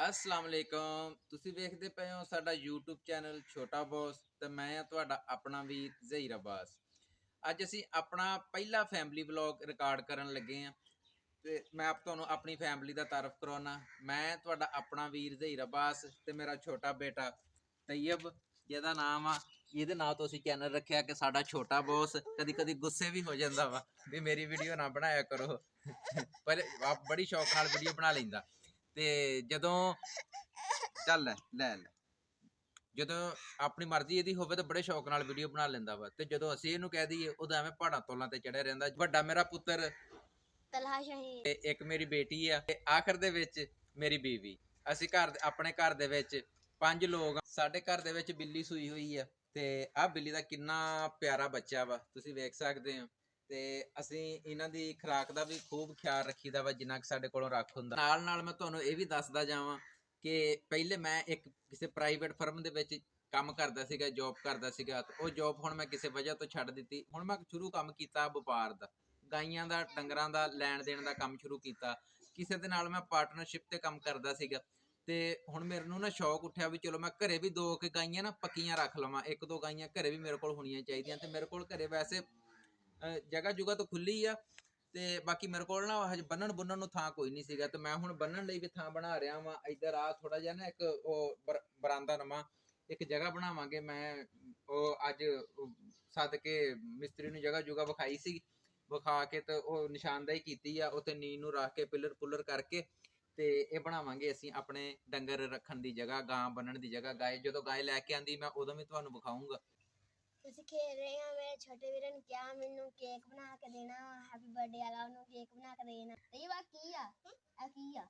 अस्सलाम वालेकुम। ਤੁਸੀਂ ਵੇਖਦੇ ਪਏ ਹੋ ਸਾਡਾ YouTube ਚੈਨਲ ਛੋਟਾ ਬੌਸ ਤੇ ਮੈਂ ਆ ਤੁਹਾਡਾ ਆਪਣਾ ਵੀਰ ਜ਼ਹੀਰ ਅਬਾਸ। ਅੱਜ ਅਸੀਂ ਆਪਣਾ ਪਹਿਲਾ ਫੈਮਿਲੀ ਵਲੌਗ ਰਿਕਾਰਡ ਕਰਨ ਲੱਗੇ ਆ ਤੇ ਮੈਂ ਤੁਹਾਨੂੰ ਆਪਣੀ ਫੈਮਿਲੀ ਦਾ ਤਾਰਫ ਕਰਾਉਣਾ। ਮੈਂ ਤੁਹਾਡਾ ਆਪਣਾ ਵੀਰ ਜ਼ਹੀਰ ਅਬਾਸ ਤੇ ਮੇਰਾ ਛੋਟਾ ਬੇਟਾ ਤੈयब, ਜਿਹਦਾ ਨਾਮ ਆ ਇਹਦੇ ਨਾਂ ਤੋਂ ਅਸੀਂ ਚੈਨਲ ਰੱਖਿਆ ਕਿ ਸਾਡਾ ਛੋਟਾ ਬੌਸ। ਕਦੀ ਕਦੀ ਗੁੱਸੇ ਵੀ ਹੋ ਜਾਂਦਾ ਵਾ ਵੀ ਮੇਰੀ ਵੀਡੀਓ ਨਾ ਬਣਾਇਆ ਕਰੋ ਪਰ ਬੜੀ ਸ਼ੌਕ ਨਾਲ ਵੀਡੀਓ ਬਣਾ ਲੈਂਦਾ। ਤੇ ਜਦੋਂ ਚੱਲ ਲੈ ਜਦੋਂ ਆਪਣੀ ਮਰਜ਼ੀ ਇਹਦੀ ਹੋਵੇ ਤਾਂ ਬੜੇ ਸ਼ੌਕ ਨਾਲ ਵੀਡੀਓ ਬਣਾ ਲੈਂਦਾ ਵਾ। ਤੇ ਜਦੋਂ ਅਸੀਂ ਇਹਨੂੰ ਕਹਿ ਦਈਏ ਉਦੋਂ ਐਵੇਂ ਪਹਾੜਾਂ ਤੋਲਾਂ ਤੇ ਚੜਿਆ ਰਹਿੰਦਾ। ਵੱਡਾ ਮੇਰਾ ਪੁੱਤਰ ਤਲਹਾ ਸ਼ਹੀਦ ਤੇ ਇੱਕ ਮੇਰੀ ਬੇਟੀ ਆ ਤੇ ਆਖਰ ਦੇ ਵਿੱਚ ਮੇਰੀ ਬੀਵੀ। ਅਸੀਂ ਆਪਣੇ ਘਰ ਦੇ ਵਿੱਚ 5 ਲੋਕ। ਸਾਡੇ ਘਰ ਦੇ ਵਿੱਚ ਬਿੱਲੀ ਸੂਈ ਹੋਈ ਆ ਤੇ ਆਹ ਬਿੱਲੀ ਦਾ ਕਿੰਨਾ ਪਿਆਰਾ ਬੱਚਾ ਵਾ, ਤੁਸੀਂ ਵੇਖ ਸਕਦੇ ਹੋ। ਤੇ ਅਸੀਂ ਇਹਨਾਂ ਦੀ ਖੁਰਾਕ ਦਾ ਵੀ ਖੂਬ ਖਿਆਲ ਰੱਖੀਦਾ ਵਾ ਜਿੰਨਾ ਕਿ ਸਾਡੇ ਕੋਲੋਂ ਰੱਖ ਹੁੰਦਾ। ਨਾਲ ਨਾਲ ਮੈਂ ਤੁਹਾਨੂੰ ਇਹ ਵੀ ਦੱਸਦਾ ਜਾਵਾਂ ਕਿ ਪਹਿਲੇ ਮੈਂ ਇੱਕ ਕਿਸੇ ਪ੍ਰਾਈਵੇਟ ਫਰਮ ਦੇ ਵਿੱਚ ਕੰਮ ਕਰਦਾ ਸੀਗਾ, ਜੌਬ ਕਰਦਾ ਸੀਗਾ। ਉਹ ਜੌਬ ਹੁਣ ਮੈਂ ਕਿਸੇ ਵਜ੍ਹਾ ਤੋਂ ਛੱਡ ਦਿੱਤੀ। ਹੁਣ ਮੈਂ ਸ਼ੁਰੂ ਕੰਮ ਕੀਤਾ ਵਪਾਰ ਦਾ, ਗਾਈਆਂ ਦਾ, ਡੰਗਰਾਂ ਦਾ ਲੈਣ ਦੇਣ ਦਾ ਕੰਮ ਸ਼ੁਰੂ ਕੀਤਾ। ਕਿਸੇ ਦੇ ਨਾਲ ਮੈਂ ਪਾਰਟਨਰਸ਼ਿਪ ਤੇ ਕੰਮ ਕਰਦਾ ਸੀਗਾ ਤੇ ਹੁਣ ਮੈਨੂੰ ਨਾ ਸ਼ੌਕ ਉੱਠਿਆ ਵੀ ਚਲੋ ਮੈਂ ਘਰੇ ਵੀ 2 ਗਾਈਆਂ ਨਾ ਪੱਕੀਆਂ ਰੱਖ ਲਵਾਂ। 1-2 ਗਾਈਆਂ ਘਰੇ ਵੀ ਮੇਰੇ ਕੋਲ ਹੋਣੀਆਂ ਚਾਹੀਦੀਆਂ। ਤੇ ਮੇਰੇ ਕੋਲ ਘਰੇ ਵੈਸੇ ਜਗ੍ਹਾ ਜੁਗਾ ਤਾਂ ਖੁੱਲੀ ਆ ਤੇ ਬਾਕੀ ਮੇਰੇ ਕੋਲ ਨਾ ਹਜੇ ਬੰਨਣ ਬੁੰਨਣ ਨੂੰ ਥਾਂ ਕੋਈ ਨਹੀਂ ਸੀਗਾ। ਤੇ ਮੈਂ ਹੁਣ ਬੰਨਣ ਲਈ ਵੀ ਥਾਂ ਬਣਾ ਰਿਹਾ ਵਾਂ। ਇੱਧਰ ਆ ਥੋੜਾ ਜਿਹਾ ਨਾ ਇੱਕ ਉਹ ਬਰਾਂਦਾ ਨਵਾਂ ਇੱਕ ਜਗ੍ਹਾ ਬਣਾਵਾਂਗੇ। ਮੈਂ ਉਹ ਅੱਜ ਸੱਦ ਕੇ ਮਿਸਤਰੀ ਨੂੰ ਜਗ੍ਹਾ ਜੁਗਾ ਵਿਖਾਈ ਸੀ, ਵਿਖਾ ਕੇ ਤੇ ਉਹ ਨਿਸ਼ਾਨਦਾਈ ਕੀਤੀ ਆ। ਉੱਥੇ ਨੀਂਹ ਨੂੰ ਰੱਖ ਕੇ ਪਿੱਲਰ ਪੁੱਲਰ ਕਰਕੇ ਤੇ ਇਹ ਬਣਾਵਾਂਗੇ ਅਸੀਂ ਆਪਣੇ ਡੰਗਰ ਰੱਖਣ ਦੀ ਜਗ੍ਹਾ, ਗਾਂ ਬੰਨਣ ਦੀ ਜਗ੍ਹਾ। ਗਾਏ ਜਦੋਂ ਗਾਏ ਲੈ ਕੇ ਆਂਦੀ ਮੈਂ ਉਦੋਂ ਵੀ ਤੁਹਾਨੂੰ ਵਿਖਾਊਂਗਾ। ਤੁਸੀਂ ਖੇਡ ਰਹੇ ਆ। ਮੇਰੇ ਛੋਟੇ ਵੀਰ ਨੇ ਕਿਹਾ ਮੈਨੂੰ ਕੇਕ ਬਣਾ ਕੇ ਦੇਣਾ, ਹੈਪੀ ਬਰਥਡੇ ਵਾਲਾ ਉਹਨੂੰ ਕੇਕ ਬਣਾ ਕੇ ਦੇਣਾ। ਇਹ ਵਾ ਕੀ ਆ, ਇਹ ਕੀ ਆ?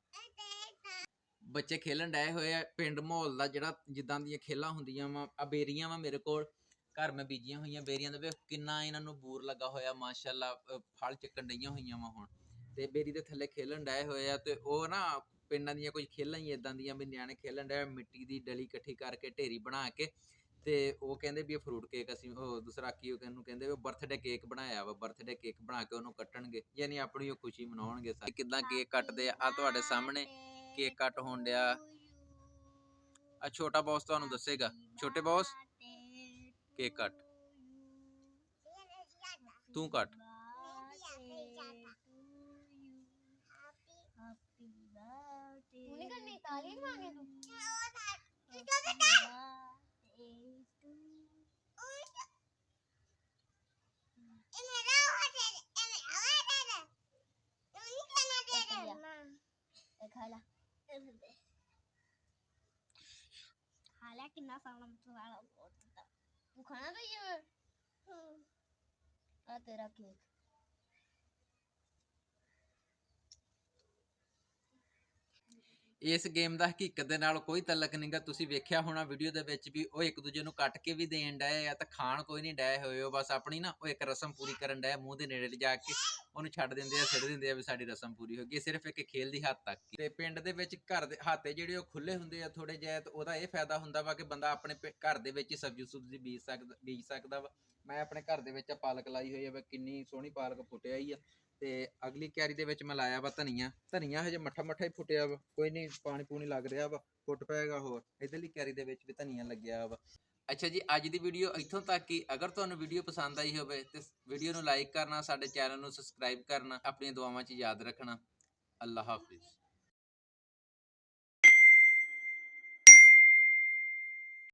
ਬੱਚੇ ਖੇਲਣ ਡਏ ਹੋਏ ਆ। ਪਿੰਡ ਮਾਹੌਲ ਦਾ ਜਿਹੜਾ ਜਿੱਦਾਂ ਦੀਆਂ ਖੇਲਾਂ ਹੁੰਦੀਆਂ ਵਾ। ਆ ਬੇਰੀਆਂ ਵਾ ਮੇਰੇ ਕੋਲ, ਘਰ ਮੈਂ ਬੀਜੀਆਂ ਹੋਈਆਂ ਬੇਰੀਆਂ ਦੇ। ਵੇਖ ਕਿੰਨਾ ਇਹਨਾਂ ਨੂੰ ਬੂਰ ਲੱਗਾ ਹੋਇਆ, ਮਾਸ਼ਾਅੱਲਾ ਫਲ ਚੱਕਣ ਡਈਆਂ ਹੋਈਆਂ ਵਾ ਹੁਣ। ਤੇ ਬੇਰੀ ਦੇ ਥੱਲੇ ਖੇਲਣ ਡਏ ਹੋਏ ਆ। ਤੇ ਉਹ ਨਾ ਪਿੰਡਾਂ ਦੀਆਂ ਕੁਝ ਖੇਲਾਂ ਹੀ ਇਦਾਂ ਦੀਆਂ ਵੀ ਨਿਆਣੇ ਖੇਲਣ ਡਏ। ਮਿੱਟੀ ਦੀ ਡਲੀ ਇਕੱਠੀ ਕਰਕੇ ਢੇਰੀ ਬਣਾ ਕੇ ਤੇ ਉਹ ਕਹਿੰਦੇ ਵੀ ਇਹ ਫਰੂਟ ਕੇਕ ਅਸੀਂ ਉਹ ਦੂਸਰਾ ਕੀ ਉਹਨੂੰ ਕਹਿੰਦੇ ਉਹ ਬਰਥਡੇ ਕੇਕ ਬਣਾਇਆ ਵਾ। ਬਰਥਡੇ ਕੇਕ ਬਣਾ ਕੇ ਉਹਨੂੰ ਕੱਟਣਗੇ, ਯਾਨੀ ਆਪਣੀ ਉਹ ਖੁਸ਼ੀ ਮਨਾਉਣਗੇ। ਕਿੱਦਾਂ ਕੇਕ ਕੱਟਦੇ ਆ ਤੁਹਾਡੇ ਸਾਹਮਣੇ ਕੇਕ ਕੱਟ ਹੋਣ ਡਿਆ। ਆ ਛੋਟਾ ਬੌਸ ਤੁਹਾਨੂੰ ਦੱਸੇਗਾ। ਛੋਟੇ ਬੌਸ ਕੇਕ ਕੱਟ, ਤੂੰ ਕੱਟ। ਨਹੀਂ ਕਰਨੀ ਤਾਲੀ ਮਾਂਗੇ ਤੂੰ। ਹਾਲਾ ਕਿੰਨਾ ਸਾਲਾ ਮਤਵਾਲਾ ਬਹੁਤ ਤੂੰ ਖਾਣਾ ਤਾਂ ਆ ਤੇਰਾ ਕੇਕ। ਇਸ ਗੇਮ ਦਾ ਹਕੀਕਤ ਦੇ ਨਾਲ ਕੋਈ ਤਲਕ ਨਹੀਂਗਾ। ਤੁਸੀਂ ਵੇਖਿਆ ਹੋਣਾ ਵੀਡੀਓ ਦੇ ਵਿੱਚ ਵੀ ਉਹ ਇੱਕ ਦੂਜੇ ਨੂੰ ਕੱਟ ਕੇ ਵੀ ਦੇਣ ਡਏ ਆ ਤੇ ਖਾਣ ਕੋਈ ਨਹੀਂ ਡਏ ਹੋਏ। ਉਹ ਬਸ ਆਪਣੀ ਨਾ ਉਹ ਇੱਕ ਰਸਮ ਪੂਰੀ ਕਰਨ ਡਏ, ਮੂੰਹ ਦੇ ਨੇੜੇ ਲਿਜਾ ਕੇ ਉਹਨੂੰ ਛੱਡ ਦਿੰਦੇ ਆ, ਸਿੱਟ ਦਿੰਦੇ ਆ ਵੀ ਸਾਡੀ ਰਸਮ ਪੂਰੀ ਹੋ ਗਈ। ਸਿਰਫ ਇੱਕ ਖੇਲ ਦੀ ਹੱਦ ਤੱਕ। ਤੇ ਪਿੰਡ ਦੇ ਵਿੱਚ ਘਰ ਦੇ ਹਾਤੇ ਜਿਹੜੇ ਉਹ ਖੁੱਲੇ ਹੁੰਦੇ ਆ ਥੋੜੇ ਜਿਹੇ, ਤੇ ਉਹਦਾ ਇਹ ਫਾਇਦਾ ਹੁੰਦਾ ਵਾ ਕਿ ਬੰਦਾ ਆਪਣੇ ਘਰ ਦੇ ਵਿੱਚ ਹੀ ਸਬਜ਼ੀ ਸੁਬਜ਼ੀ ਬੀਜ ਸਕਦਾ ਵਾ। ਮੈਂ ਆਪਣੇ ਘਰ ਦੇ ਵਿੱਚ ਪਾਲਕ ਲਾਈ ਹੋਈ ਆ ਵਾ, ਕਿੰਨੀ ਸੋਹਣੀ ਪਾਲਕ ਫੁੱਟਿਆ ਹੀ ਆ। ਤੇ ਅਗਲੀ ਕਿਆਰੀ ਦੇ ਵਿੱਚ ਮੈਂ ਲਾਇਆ ਵਾ ਧਨੀਆ। ਧਨੀਆ ਹਜੇ ਮੱਠਾ ਹੀ ਫੁੱਟਿਆ ਵਾ, ਕੋਈ ਨਹੀਂ ਪਾਣੀ ਪੂਣੀ ਲੱਗ ਰਿਹਾ ਵਾ, ਫੁੱਟ ਪਏਗਾ ਹੋਰ। ਇਧਰਲੀ ਕਿਆਰੀ ਦੇ ਵਿੱਚ ਵੀ ਧਨੀਆ ਲੱਗਿਆ ਵਾ। ਅੱਛਾ ਜੀ, ਅੱਜ ਦੀ ਵੀਡੀਓ ਇੱਥੋਂ ਤੱਕ ਹੀ। ਅਗਰ ਤੁਹਾਨੂੰ ਵੀਡੀਓ ਪਸੰਦ ਆਈ ਹੋਵੇ ਤੇ ਵੀਡੀਓ ਨੂੰ ਲਾਈਕ ਕਰਨਾ, ਸਾਡੇ ਚੈਨਲ ਨੂੰ ਸਬਸਕ੍ਰਾਈਬ ਕਰਨਾ, ਆਪਣੀਆਂ ਦੁਆਵਾਂ 'ਚ ਯਾਦ ਰੱਖਣਾ। ਅੱਲਾ ਹਾਫਿਜ਼।